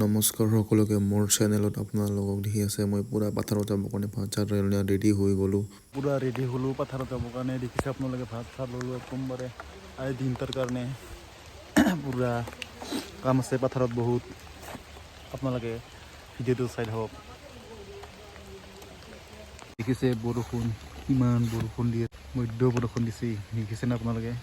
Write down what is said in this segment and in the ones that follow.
নমস্কাৰ সকলোকে মোৰ চেনেলত আপোনালোকক দেখি আছে মই পুৰা পাথাৰত যাবৰ কাৰণে ভাত চাত ৰেডি হৈ গ'লোঁ। পুৰা ৰেডি হ'লোঁ পাথাৰত যাবৰ কাৰণে। দেখিছে আপোনালোকে ভাত চাত ল'লোঁ একদমবাৰে আজি দিনটাৰ কাৰণে। পুৰা কাম আছে পাথাৰত বহুত, আপোনালোকে ভিডিঅ'টো চাই থাকক। দেখিছে বৰষুণ, কিমান বৰষুণ দিয়ে, মধ্য বৰষুণ দিছে, দেখিছেনে আপোনালোকে।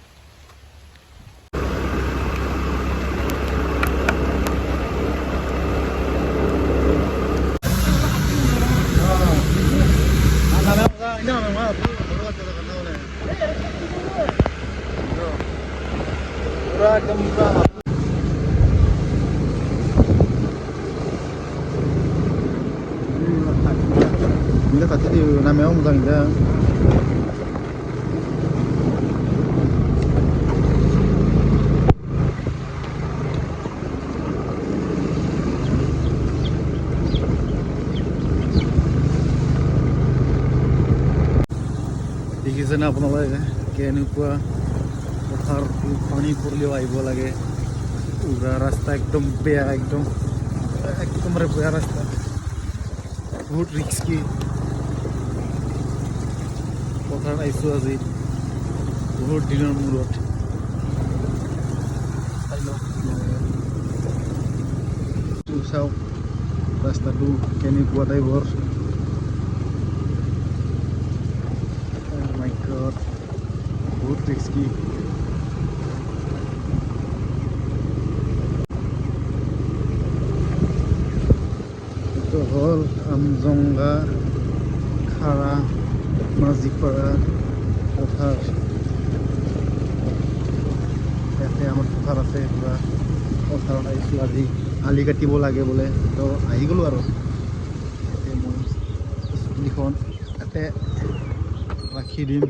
Ini tadi namanya Om Tangga. দেখিছেনে আপোনালোকে কেনেকুৱা পথাৰ পানী পৰিলেও আহিব লাগে। পুৰা ৰাস্তা একদম বেয়া, একদমৰে বেয়া ৰাস্তা, বহুত ৰিস্কি। পথাৰত আহিছোঁ আজি বহুত দিনৰ মূৰত। চাওক ৰাস্তাটো কেনেকুৱা টাইপৰ। মাই গড, বহুত ৰিস্কি। এইটো হ'ল আমজংগা খাৰা মাজিপাৰা পথাৰ। ইয়াতে আমাৰ পথাৰ আছে, পুৰা পথাৰত আহিছোঁ আজি। আলি কাটিব লাগে বোলে, তো আহি গ'লোঁ আৰু। ইয়াতে মই স্কুটিখন ইয়াতে ৰাখি দিম।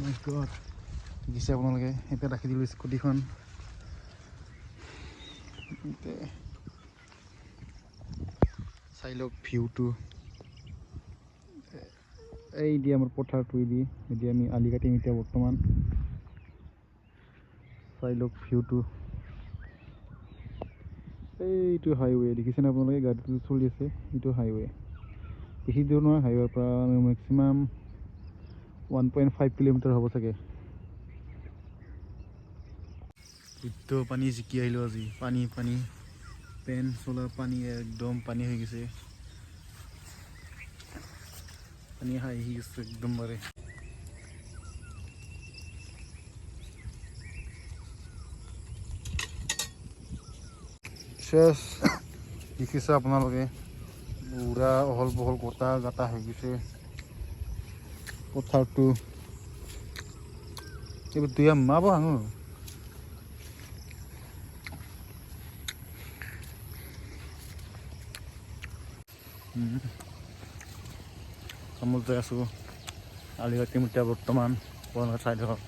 মাই গড, দেখিছে আপোনালোকে, এতিয়া ৰাখি দিলোঁ স্কুটিখন। চাই লওক ভিউটো, এই দি আমাৰ পথাৰটো দি এতিয়া আমি আলি কাটিম এতিয়া বৰ্তমান। চাই লওক ভিউটো, এইটো হাইৱে দেখিছেনে আপোনালোকে, গাড়ীটো চলি আছে, এইটো হাইৱে। বেছি দূৰ নহয়, হাইৱেৰ পৰা মেক্সিমাম 1.5 কিলোমিটাৰ হ'ব চাগে। গোটেই পানী জিকি আহিলোঁ আজি, পানী পেন চলাৰ পানী একদম পানী হৈ গৈছে, পানী আহি গৈছে একদমবাৰে। শেষ দেখিছে আপোনালোকে, পুৰা অহল বহল গোটা গাটা হৈ গৈছে পথাৰটো। এইবোৰ দুই মাহ আনো কামত যাই আছোঁ। আলি কাটিম এতিয়া বৰ্তমান চাইডত।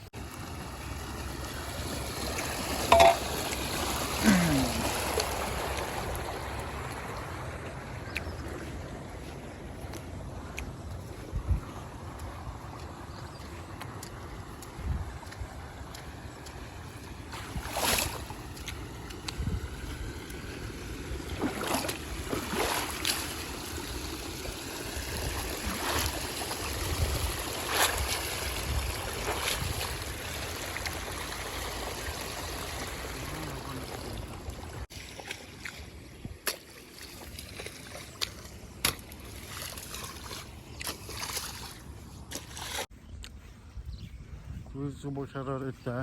বছৰৰ এটা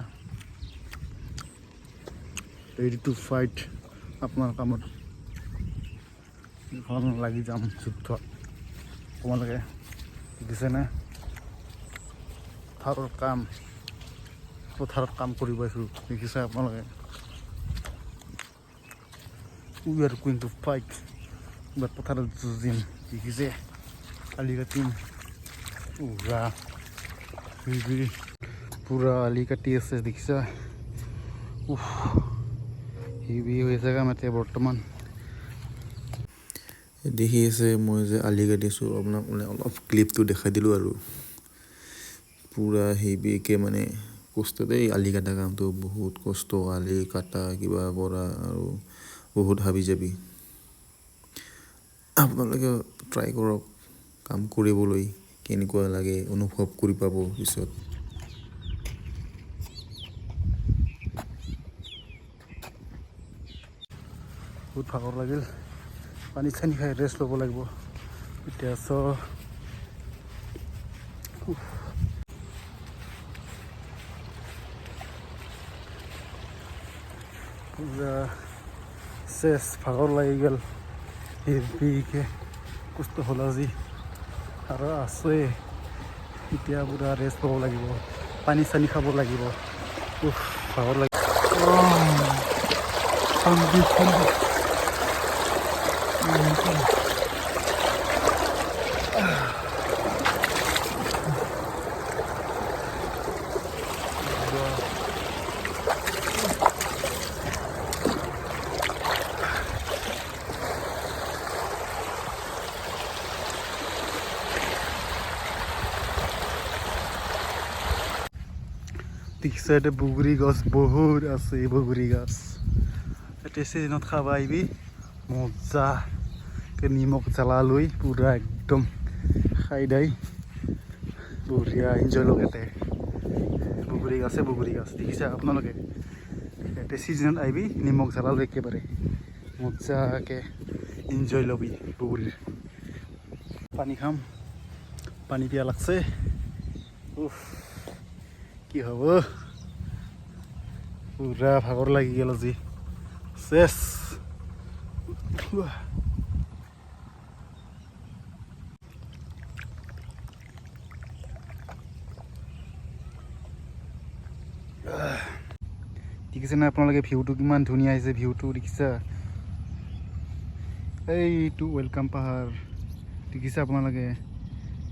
ৰেডি টু ফাইট আপোনাৰ কামত এখন লাগি যাম যুদ্ধত। তোমালোকে দেখিছেনে পথাৰত কাম কৰিব আছোঁ, দেখিছে আপোনালোকে। We are going to fight, এবাৰ পথাৰত যুঁজিম, দেখিছে, আলি কাটিম। পুৰা আলি কাটি আছে, দেখিছা। হেভি হৈছে কাম এতিয়া বৰ্তমান। দেখি আছে মই যে আলি কাটিছোঁ, আপোনাক মানে অলপ ক্লিপটো দেখাই দিলোঁ আৰু। পুৰা হেভিকে মানে কষ্ট দেই আলি কাটা কামটো বহুত কষ্ট আলি কাটা কিবা কৰা আৰু বহুত হাবি যাবি আপোনালোকে ট্ৰাই কৰক কাম কৰিবলৈ কেনেকুৱা লাগে অনুভৱ কৰি পাব পিছত বহুত ভাগৰ লাগিল পানী চানী খাই ৰেষ্ট ল'ব লাগিব এতিয়া পুৰা চেচ ভাগৰ লাগি গ'ল হেভিকে কষ্ট হ'ল আজি আৰু আছে এতিয়া পুৰা ৰেষ্ট ল'ব লাগিব পানী চানী খাব লাগিব ভাগৰ লাগিব দেখিছে এতিয়া বগৰী গছ বহুত আছে বগৰী গছ এতিয়া চিজনত খাব আহিবি মজাকে নিমখ জ্বালা লৈ পুৰা একদম খাই দাই বঢ়িয়া এনজয় লগ ইয়াতে বগৰী গছ দেখিছে আপোনালোকে এতিয়া চিজনত আহিবি নিমখ জ্বালা লৈ একেবাৰে মজাকে এনজয় ল'বি বগৰীৰ পানী খাম পানী পিয়া লাগছে কি হ'ব পুৰা ভাগৰ লাগি গ'ল আজি চেচ দেখিছে না আপোনালোকে ভিউটো কিমান ধুনীয়া আহিছে ভিউটো দেখিছা এইটো ৱেলকাম পাহাৰ দেখিছে আপোনালোকে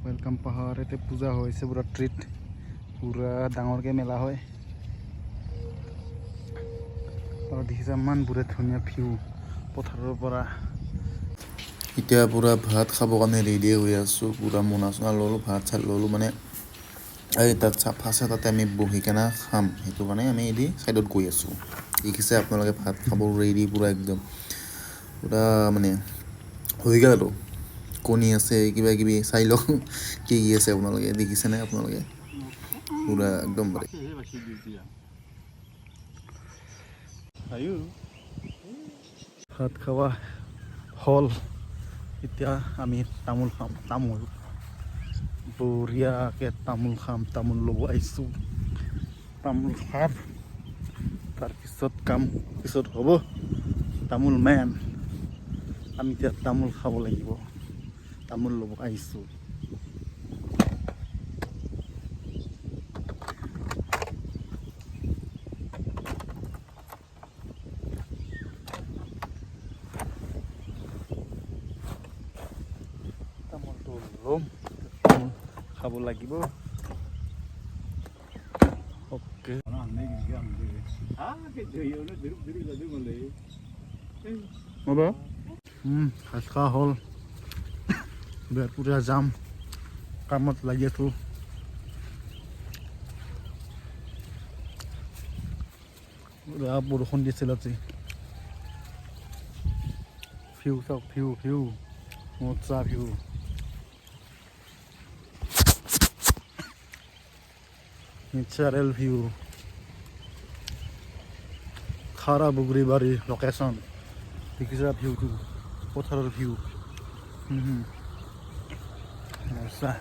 ৱেলকাম পাহাৰ ইয়াতে পূজা হৈছে পুৰা ট্ৰিট পুৰা ডাঙৰকৈ মেলা হয় আৰু দেখিছা ইমান পুৰা ধুনীয়া ভিউ পথাৰৰ পৰা এতিয়া পুৰা ভাত খাবৰ কাৰণে ৰেডি হৈ আছোঁ পুৰা মোনা চোনা ল'লোঁ ভাত চাত ল'লোঁ মানে এই তাত চাফা আছে তাতে আমি বহি কেনে খাম সেইটো কাৰণে আমি এদি ছাইডত গৈ আছোঁ দেখিছে আপোনালোকে ভাত খাব ৰেডি পুৰা একদম পুৰা মানে হৈ গ'ল আৰু কণী আছে কিবা কিবি চাই লওক কি আছে আপোনালোকে দেখিছেনে আপোনালোকে পুৰা একদম পাৰে ভাত খাৱা হ'ল এতিয়া আমি তামোল খাম বঢ়িয়াকৈ তামোল ল'ব আহিছোঁ তামোল খাম তাৰপিছত কাম পিছত হ'ব তামোল মেন আমি এতিয়া তামোল খাব লাগিব তামোল ল'ব আহিছোঁ তামোলটো ল'ম তামোল খাব লাগিব অ'কে ভাত খোৱা হ'ল পুৰা যাম কামত লাগি আছোঁ বৰষুণ দিছিল আজি ভিউ চাওক ভিউ মজা ভিউ নেচাৰেল ভিউ খাৰা বগৰীবাৰী লোকেশ্যন দেখিছা ভিউটো পথাৰৰ ভিউ মজা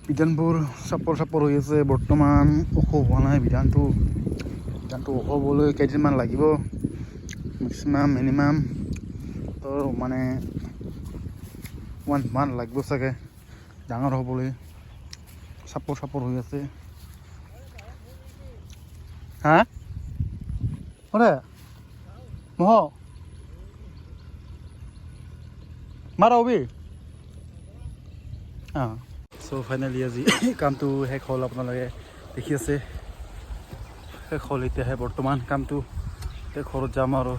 বিধানবোৰ চাপৰ হৈ আছে বৰ্তমান ওখ হোৱা নাই বিধানটো ওখ হ'বলৈ কেইদিনমান লাগিব মিনিমাম তো মানে 1 month লাগিব চাগে ডাঙৰ হ'বলৈ চাপৰ হৈ আছে হা ওৰে মহ মাৰা হবি চ' ফাইনেলি আজি কামটো শেষ হ'ল আপোনালোকে দেখি আছে শেষ হ'ল এতিয়াহে বৰ্তমান কামটো এতিয়া ঘৰত যাম আৰু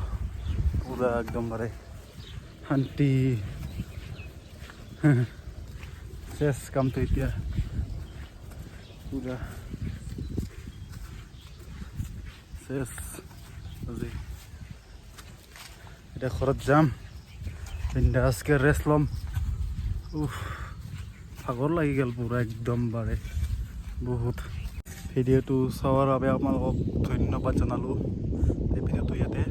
পূৰা একদম বাৰে শান্তি শেষ কামটো এতিয়া পূৰা শেষ আজি এতিয়া ঘৰত যাম বিন্দাছকে ৰেষ্ট ল'ম ভাগৰ লাগি গ'ল পূৰা একদম বাৰে বহুত ভিডিঅ'টো চোৱাৰ বাবে আপোনালোকক ধন্যবাদ জনালোঁ এই ভিডিঅ'টো ইয়াতে